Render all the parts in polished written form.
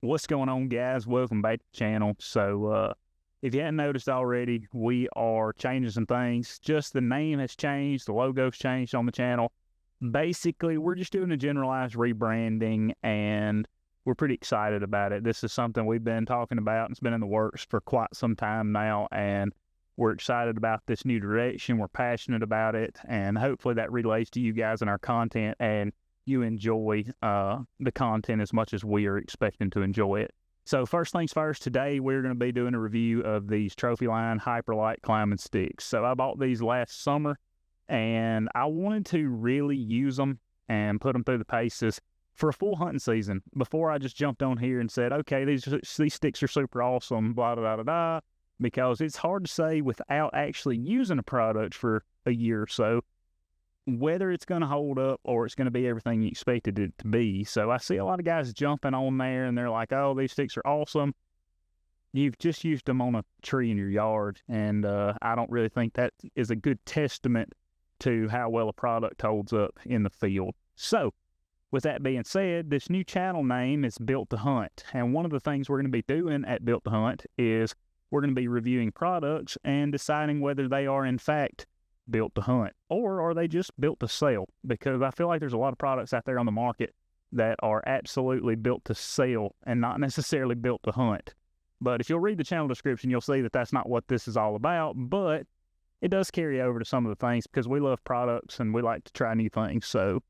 What's going on, guys? Welcome back to the channel. If you hadn't noticed already, we are changing some things. Just the name has changed, the logo's changed on the channel. Basically, we're just doing a generalized rebranding, and we're pretty excited about it. This is something we've been talking about, and it's been in the works for quite some time now, and we're excited about this new direction. We're passionate about it, and hopefully that relates to you guys in our content, and you enjoy the content as much as we are expecting to enjoy it. So first things first, today we're going to be doing a review of these Trophyline Hyperlite climbing sticks. So I bought these last summer, and I wanted to really use them and put them through the paces for a full hunting season before I just jumped on here and said, okay, these sticks are super awesome, blah, blah, blah, blah, because it's hard to say without actually using a product for a year or so whether it's going to hold up or it's going to be everything you expected it to be. So I see a lot of guys jumping on there, and they're like, oh, these sticks are awesome. You've just used them on a tree in your yard, and I don't really think that is a good testament to how well a product holds up in the field. So with that being said, this new channel name is Built to Hunt, and one of the things we're going to be doing at Built to Hunt is we're going to be reviewing products and deciding whether they are in fact built to hunt, or are they just built to sell? Because I feel like there's a lot of products out there on the market that are absolutely built to sell and not necessarily built to hunt. But if you'll read the channel description, you'll see that that's not what this is all about, but it does carry over to some of the things because we love products and we like to try new things. So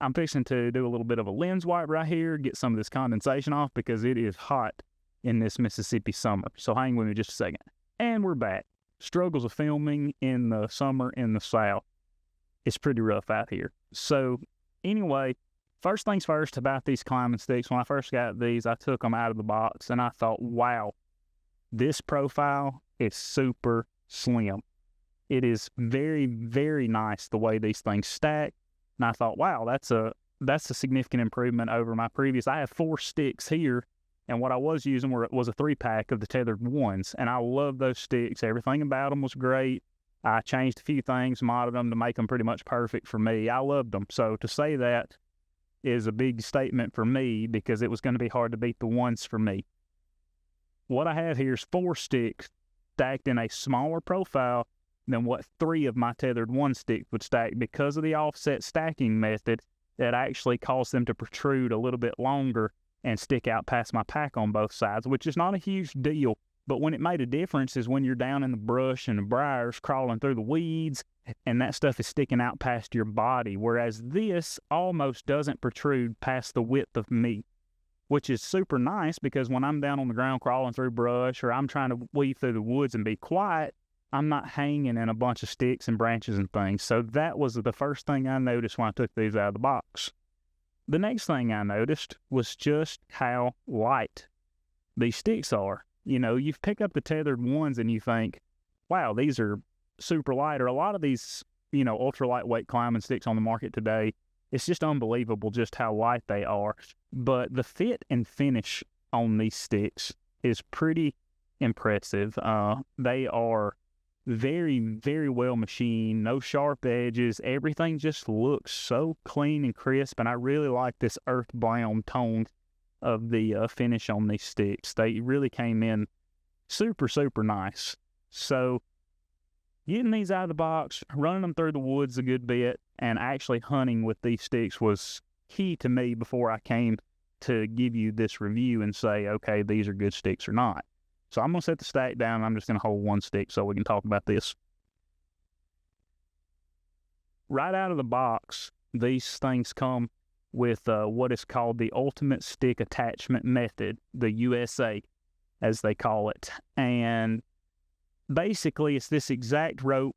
I'm fixing to do a little bit of a lens wipe right here, get some of this condensation off because it is hot in this Mississippi summer. So hang with me just a second. And we're back. Struggles of filming in the summer in the South. It's pretty rough out here. So anyway, first things first about these climbing sticks. When I first got these, I took them out of the box and I thought, wow, this profile is super slim. It is very, very nice the way these things stack. And I thought, wow, that's a significant improvement over my previous. I have 4 sticks here, and what I was using was a 3-pack of the tethered ones, and I love those sticks. Everything about them was great. I changed a few things, modded them to make them pretty much perfect for me. I loved them. So to say that is a big statement for me because it was going to be hard to beat the ones for me. What I have here is 4 sticks stacked in a smaller profile than what 3 of my tethered 1 sticks would stack because of the offset stacking method that actually caused them to protrude a little bit longer and stick out past my pack on both sides, which is not a huge deal. But when it made a difference is when you're down in the brush and the briars crawling through the weeds and that stuff is sticking out past your body, whereas this almost doesn't protrude past the width of me, which is super nice because when I'm down on the ground crawling through brush or I'm trying to weave through the woods and be quiet, I'm not hanging in a bunch of sticks and branches and things. So that was the first thing I noticed when I took these out of the box. The next thing I noticed was just how light these sticks are. You know, you pick up the tethered ones and you think, wow, these are super light. Or a lot of these, you know, ultra lightweight climbing sticks on the market today, it's just unbelievable just how light they are. But the fit and finish on these sticks is pretty impressive. They are very, very well machined, no sharp edges. Everything just looks so clean and crisp, and I really like this earth brown tone of the finish on these sticks. They really came in super, super nice. So getting these out of the box, running them through the woods a good bit, and actually hunting with these sticks was key to me before I came to give you this review and say, okay, these are good sticks or not. So I'm going to set the stack down, and I'm just going to hold 1 stick so we can talk about this. Right out of the box, these things come with what is called the Ultimate Stick Attachment Method, the USA, as they call it. And basically, it's this exact rope,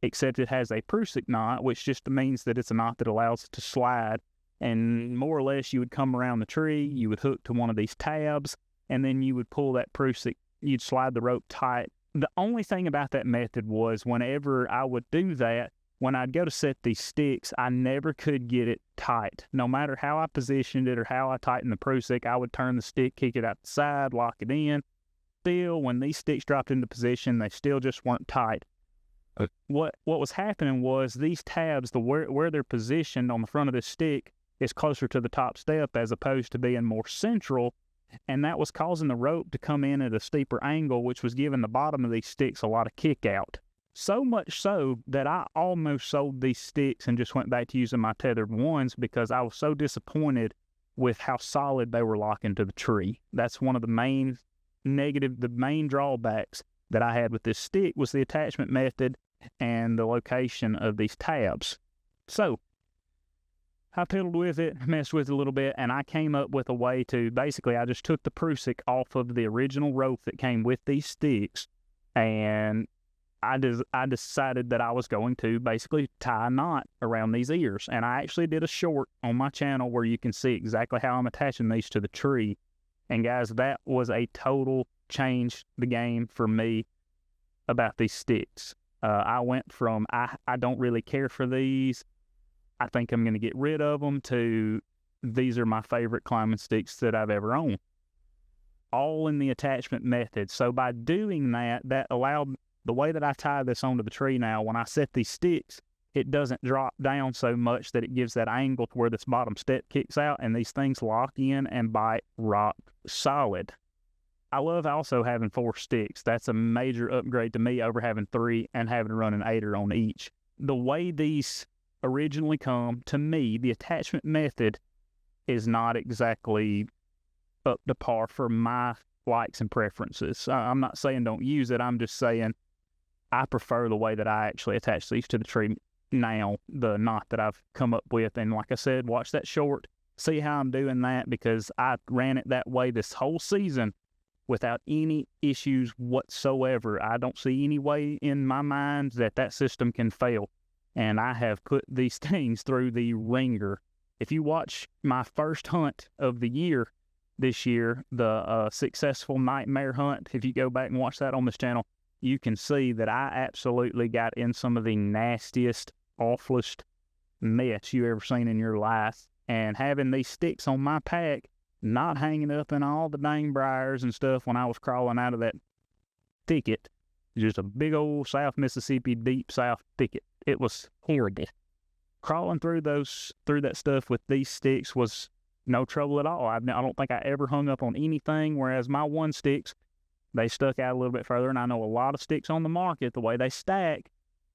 except it has a prusik knot, which just means that it's a knot that allows it to slide. And more or less, you would come around the tree, you would hook to one of these tabs, and then you would pull that prusik, you'd slide the rope tight. The only thing about that method was whenever I would do that, when I'd go to set these sticks, I never could get it tight. No matter how I positioned it or how I tightened the prusik, I would turn the stick, kick it out the side, lock it in. Still, when these sticks dropped into position, they still just weren't tight. What was happening was these tabs, where they're positioned on the front of this stick, is closer to the top step as opposed to being more central and that was causing the rope to come in at a steeper angle, which was giving the bottom of these sticks a lot of kick out. So much so that I almost sold these sticks and just went back to using my tethered ones because I was so disappointed with how solid they were locking to the tree. That's one of the main drawbacks that I had with this stick was the attachment method and the location of these tabs. So I piddled with it, messed with it a little bit, and I came up with a way to, basically I just took the prusik off of the original rope that came with these sticks, and I decided that I was going to basically tie a knot around these ears. And I actually did a short on my channel where you can see exactly how I'm attaching these to the tree. And guys, that was a total change the game for me about these sticks. I went from, I don't really care for these, I think I'm going to get rid of them, to these are my favorite climbing sticks that I've ever owned. All in the attachment method. So by doing that, that allowed the way that I tie this onto the tree now, when I set these sticks, it doesn't drop down so much that it gives that angle to where this bottom step kicks out, and these things lock in and bite rock solid. I love also having 4 sticks. That's a major upgrade to me over having 3 and having to run an 8er on each. The way these originally come, to me, the attachment method is not exactly up to par for my likes and preferences. I'm not saying don't use it. I'm just saying I prefer the way that I actually attach these to the tree now, the knot that I've come up with. And like I said, watch that short, see how I'm doing that, because I ran it that way this whole season without any issues whatsoever. I don't see any way in my mind that system can fail. And I have put these things through the ringer. If you watch my first hunt of the year this year, the successful nightmare hunt, if you go back and watch that on this channel, you can see that I absolutely got in some of the nastiest, awfulest mess you ever seen in your life. And having these sticks on my pack, not hanging up in all the dang briars and stuff when I was crawling out of that thicket, just a big old South Mississippi deep South thicket. It was horrible. Crawling through that stuff with these sticks was no trouble at all. I don't think I ever hung up on anything, whereas my 1 sticks, they stuck out a little bit further. And I know a lot of sticks on the market, the way they stack,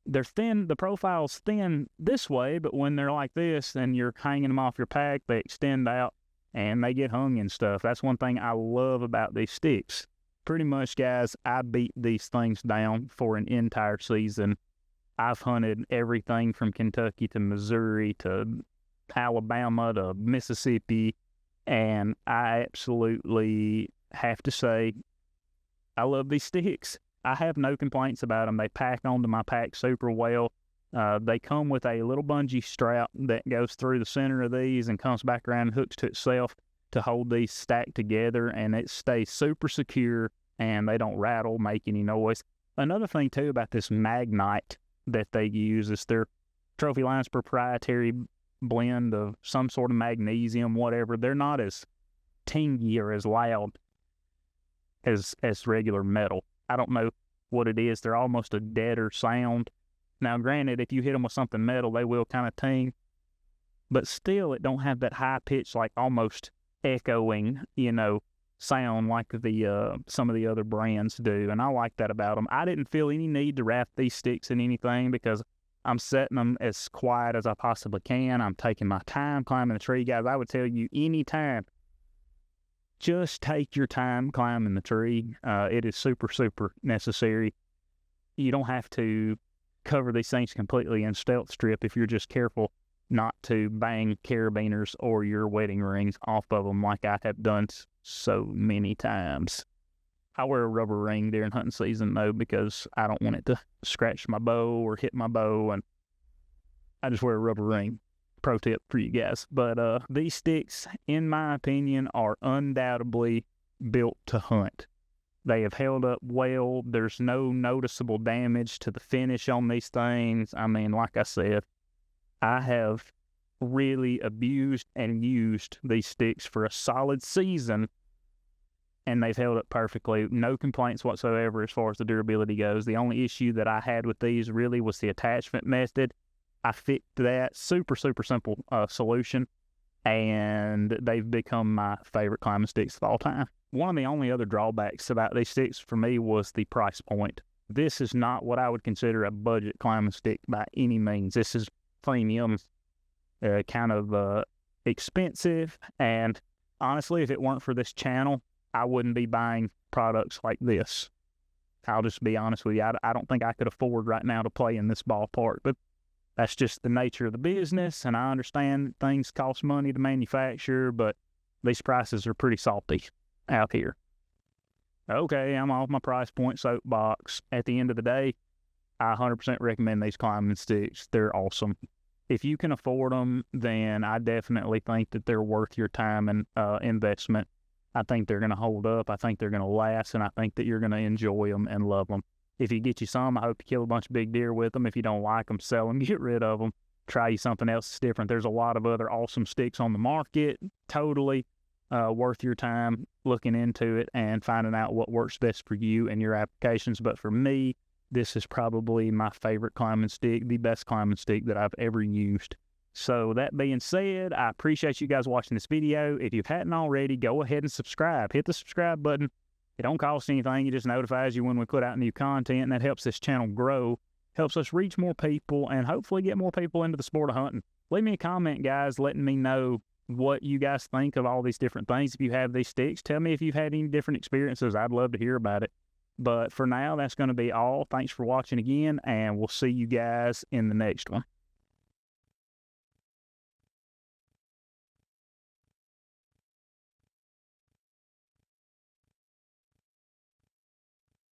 they're thin, the profile's thin this way, but when they're like this and you're hanging them off your pack, they extend out and they get hung and stuff. That's one thing I love about these sticks. Pretty much, guys, I beat these things down for an entire season. I've hunted everything from Kentucky to Missouri to Alabama to Mississippi, and I absolutely have to say I love these sticks. I have no complaints about them. They pack onto my pack super well. They come with a little bungee strap that goes through the center of these and comes back around and hooks to itself to hold these stacked together, and it stays super secure, and they don't rattle, make any noise. Another thing, too, about this Magnite that they use is their Trophyline's proprietary blend of some sort of magnesium, whatever. They're not as tingy or as loud as regular metal. I don't know what it is. They're almost a deader sound. Now, granted, if you hit them with something metal, they will kind of ting, but still, it don't have that high pitch, like almost echoing, sound like the some of the other brands do, and I like that about them. I didn't feel any need to wrap these sticks in anything because I'm setting them as quiet as I possibly can. I'm taking my time climbing the tree, guys. I would tell you anytime, just take your time climbing the tree. It is super, super necessary. You don't have to cover these things completely in stealth strip if you're just careful not to bang carabiners or your wedding rings off of them like I have done so many times. I wear a rubber ring during hunting season, though, because I don't want it to scratch my bow or hit my bow, and I just wear a rubber ring. Pro tip for you guys. But these sticks, in my opinion, are undoubtedly built to hunt. They have held up well. There's no noticeable damage to the finish on these things. I mean, like I said, I have really abused and used these sticks for a solid season, and they've held up perfectly. No complaints whatsoever as far as the durability goes. The only issue that I had with these really was the attachment method. I fixed that. Super, super simple solution. and they've become my favorite climbing sticks of all time. One of the only other drawbacks about these sticks for me was the price point. This is not what I would consider a budget climbing stick by any means. This is premium, kind of expensive, and honestly, if it weren't for this channel, I wouldn't be buying products like this. I'll just be honest with you. I don't think I could afford right now to play in this ballpark, but that's just the nature of the business, and I understand things cost money to manufacture, but these prices are pretty salty out here. Okay, I'm off my price point soapbox. At the end of the day, I 100% recommend these climbing sticks. They're awesome. If you can afford them, then I definitely think that they're worth your time and investment. I think they're going to hold up. I think they're going to last, and I think that you're going to enjoy them and love them. If you get you some, I hope you kill a bunch of big deer with them. If you don't like them, sell them, get rid of them. Try you something else that's different. There's a lot of other awesome sticks on the market. Totally worth your time looking into it and finding out what works best for you and your applications. But for me, this is probably my favorite climbing stick, the best climbing stick that I've ever used. So that being said, I appreciate you guys watching this video. If you hadn't already, go ahead and subscribe. Hit the subscribe button. It don't cost anything. It just notifies you when we put out new content, and that helps this channel grow, helps us reach more people, and hopefully get more people into the sport of hunting. Leave me a comment, guys, letting me know what you guys think of all these different things. If you have these sticks, tell me if you've had any different experiences. I'd love to hear about it. But for now, that's going to be all. Thanks for watching again, and we'll see you guys in the next one.